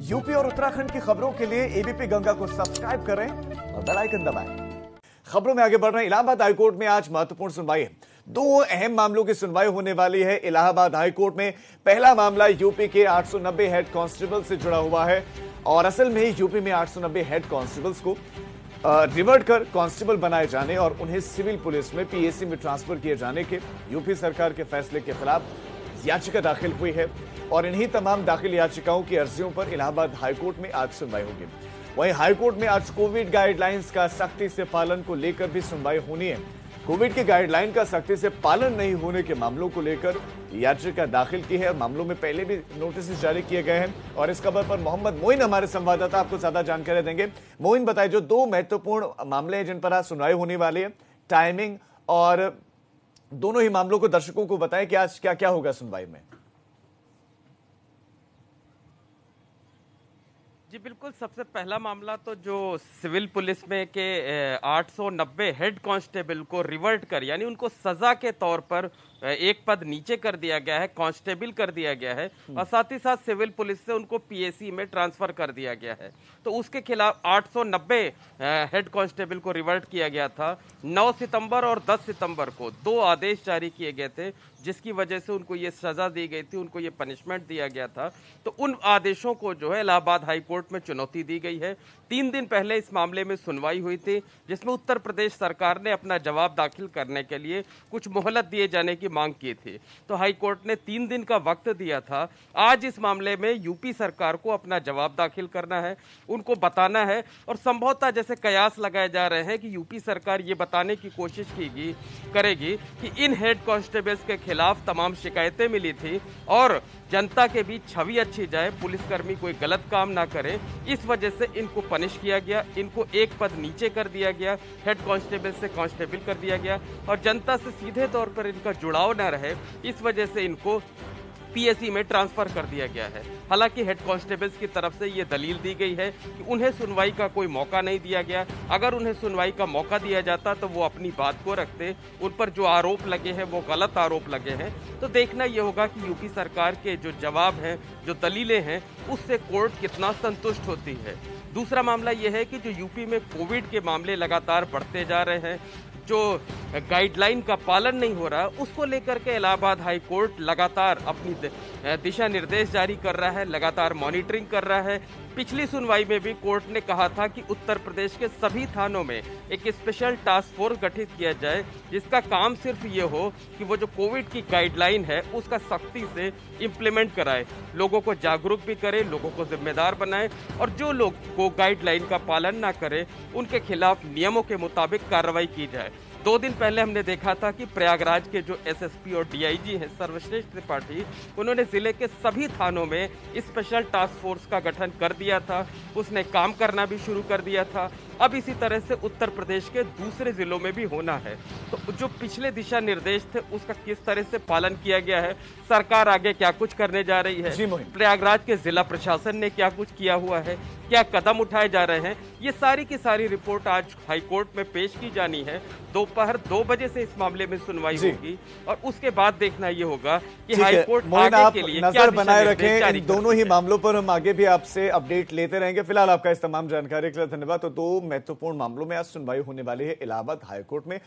UP और उत्तराखंड की खबरों के लिए एबीपी गंगा को सब्सक्राइब करें और बेल आइकन दबाएं। खबरों में आगे बढ़ रहे हैं। इलाहाबाद हाईकोर्ट में आज महत्वपूर्ण सुनवाई है। दो अहम मामलों की सुनवाई होने वाली है इलाहाबाद हाईकोर्ट में। पहला मामला यूपी के 890 हेड कांस्टेबल से जुड़ा हुआ है और असल में यूपी में 890 हेड कांस्टेबल्स को रिवर्ट कर कांस्टेबल बनाए जाने और उन्हें सिविल पुलिस में पीएसी में ट्रांसफर किए जाने के यूपी सरकार के फैसले के खिलाफ याचिका दाखिल हुई है और इन्हीं तमाम दाखिल याचिकाओं की अर्जियों पर इलाहाबाद हाईकोर्ट में आज सुनवाई होगी। वहीं हाईकोर्ट में आज कोविड गाइडलाइंस का सख्ती से पालन को लेकर भी सुनवाई होनी है। कोविड के गाइडलाइन का सख्ती से पालन नहीं होने के मामलों को लेकर याचिका दाखिल की है। मामलों में पहले भी नोटिस जारी किए गए हैं और इस खबर पर मोहम्मद मोइन हमारे संवाददाता आपको ज्यादा जानकारी देंगे। मोइन, बताइए, जो दो महत्वपूर्ण मामले हैं जिन पर आज सुनवाई होने वाली है, टाइमिंग और दोनों ही मामलों को दर्शकों को बताएं कि आज क्या क्या होगा सुनवाई में। जी बिल्कुल, सबसे पहला मामला तो जो सिविल पुलिस में के 890 हेड कांस्टेबल को रिवर्ट कर, यानी उनको सजा के तौर पर एक पद नीचे कर दिया गया है, कांस्टेबल कर दिया गया है और साथ ही साथ सिविल पुलिस से उनको पीएसी में ट्रांसफर कर दिया गया है। तो उसके खिलाफ 890 हेड कांस्टेबल को रिवर्ट किया गया था। 9 सितंबर और 10 सितंबर को दो आदेश जारी किए गए थे जिसकी वजह से उनको ये सजा दी गई थी, उनको ये पनिशमेंट दिया गया था। तो उन आदेशों को जो है इलाहाबाद हाई कोर्ट में चुनौती दी गई है। 3 दिन पहले इस मामले में सुनवाई हुई थी जिसमें उत्तर प्रदेश सरकार ने अपना जवाब दाखिल करने के लिए कुछ मोहलत दिए जाने की मांग की थी। तो हाई कोर्ट ने 3 दिन का वक्त दिया था। आज इस मामले में यूपी सरकार को अपना जवाब दाखिल करना है, उनको बताना है और संभवतः जैसे कयास लगाए जा रहे हैं कि यूपी सरकार ये बताने की कोशिश करेगी कि इन हेड कांस्टेबल्स के खिलाफ तमाम शिकायतें मिली थी और जनता के बीच छवि अच्छी जाए, पुलिसकर्मी कोई गलत काम ना करे, इस वजह से इनको पनिश किया गया, इनको एक पद नीचे कर दिया गया, हेड कांस्टेबल से कांस्टेबल कर दिया गया और जनता से सीधे तौर पर इनका जुड़ाव ना रहे, इस वजह से इनको पीएसी में ट्रांसफर कर दिया गया है। हालांकि हेड कांस्टेबल्स की तरफ से ये दलील दी गई है कि उन्हें सुनवाई का कोई मौका नहीं दिया गया। अगर उन्हें सुनवाई का मौका दिया जाता तो वो अपनी बात को रखते। उन पर जो आरोप लगे हैं वो गलत आरोप लगे हैं। तो देखना ये होगा कि यूपी सरकार के जो जवाब हैं, जो दलीलें हैं, उससे कोर्ट कितना संतुष्ट होती है। दूसरा मामला यह है कि जो यूपी में कोविड के मामले लगातार बढ़ते जा रहे हैं, जो गाइडलाइन का पालन नहीं हो रहा है, उसको लेकर के इलाहाबाद हाई कोर्ट लगातार अपनी दिशा निर्देश जारी कर रहा है, लगातार मॉनिटरिंग कर रहा है। पिछली सुनवाई में भी कोर्ट ने कहा था कि उत्तर प्रदेश के सभी थानों में एक स्पेशल टास्क फोर्स गठित किया जाए जिसका काम सिर्फ ये हो कि वो जो कोविड की गाइडलाइन है उसका सख्ती से इम्प्लीमेंट कराए, लोगों को जागरूक भी करे, लोगों को जिम्मेदार बनाए और जो लोग को गाइडलाइन का पालन ना करे उनके खिलाफ नियमों के मुताबिक कार्रवाई की जाए। 2 दिन पहले हमने देखा था कि प्रयागराज के जो एसएसपी और डीआईजी हैं सर्वश्रेष्ठ त्रिपाठी, उन्होंने जिले के सभी थानों में स्पेशल टास्क फोर्स का गठन कर दिया था, उसने काम करना भी शुरू कर दिया था। अब इसी तरह से उत्तर प्रदेश के दूसरे जिलों में भी होना है। तो जो पिछले दिशा निर्देश थे उसका किस तरह से पालन किया गया है, सरकार आगे क्या कुछ करने जा रही है, प्रयागराज के जिला प्रशासन ने क्या कुछ किया हुआ है, क्या कदम उठाए जा रहे हैं, ये सारी की सारी रिपोर्ट आज हाईकोर्ट में पेश की जानी है। दोपहर 2 बजे से इस मामले में सुनवाई होगी और उसके बाद देखना ये होगा कि हाईकोर्ट आगे के लिए नजर बनाए रखें। इन दोनों ही मामलों पर हम आगे भी आपसे अपडेट लेते रहेंगे। फिलहाल आपका इस तमाम जानकारी के लिए धन्यवाद। तो 2 महत्वपूर्ण मामलों में आज सुनवाई होने वाली है इलाहाबाद हाईकोर्ट में।